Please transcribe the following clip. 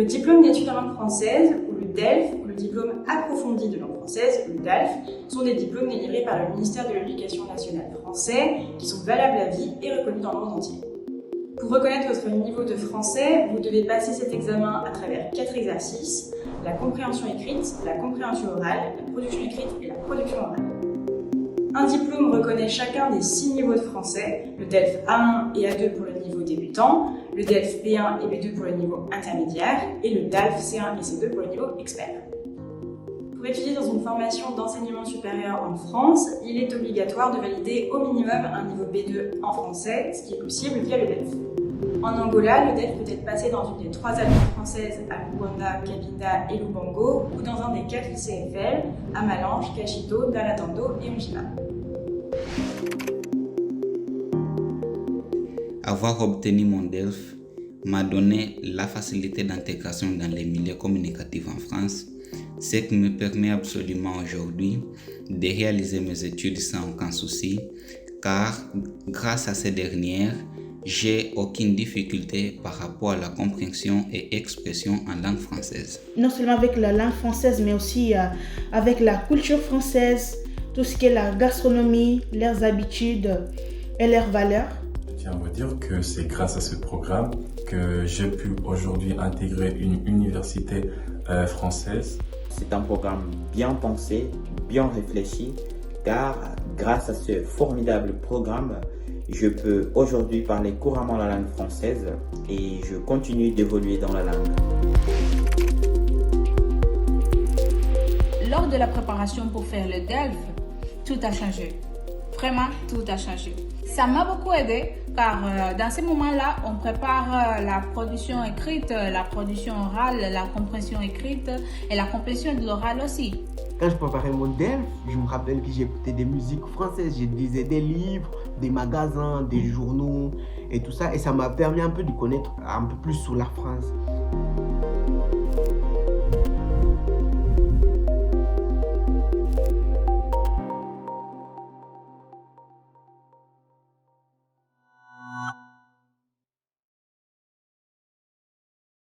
Le diplôme d'études en langue française, ou le DELF, ou le diplôme approfondi de langue française, le DALF, sont des diplômes délivrés par le ministère de l'Éducation nationale français qui sont valables à vie et reconnus dans le monde entier. Pour reconnaître votre niveau de français, vous devez passer cet examen à travers 4 exercices: la compréhension écrite, la compréhension orale, la production écrite et la production orale. Un diplôme reconnaît chacun des 6 niveaux de français, le DELF A1 et A2 pour le niveau débutant, le DELF B1 et B2 pour le niveau intermédiaire et le DALF C1 et C2 pour le niveau expert. Pour étudier dans une formation d'enseignement supérieur en France, il est obligatoire de valider au minimum un niveau B2 en français, ce qui est possible via le DELF. En Angola, le DELF peut être passé dans une des 3 alliances françaises à Luanda, Cabinda et Lubango, ou dans un des 4 ICFL, à Malange, Cachito, Dalatando et Ongima. Avoir obtenu mon DELF m'a donné la facilité d'intégration dans les milieux communicatifs en France, ce qui me permet absolument aujourd'hui de réaliser mes études sans aucun souci, car grâce à ces dernières, j'ai aucune difficulté par rapport à la compréhension et expression en langue française. Non seulement avec la langue française, mais aussi avec la culture française, tout ce qui est la gastronomie, leurs habitudes et leurs valeurs. Je tiens à vous dire que c'est grâce à ce programme que j'ai pu aujourd'hui intégrer une université française. C'est un programme bien pensé, bien réfléchi, car grâce à ce formidable programme, je peux aujourd'hui parler couramment la langue française et je continue d'évoluer dans la langue. Lors de la préparation pour faire le DELF, tout a changé. Vraiment, tout a changé. Ça m'a beaucoup aidé car dans ces moments-là, on prépare la production écrite, la production orale, la compréhension écrite et la compréhension de l'oral aussi. Quand je préparais mon DELF, je me rappelle que j'écoutais des musiques françaises, je lisais des livres, des magasins, des journaux et tout ça. Et ça m'a permis un peu de connaître un peu plus sur la France.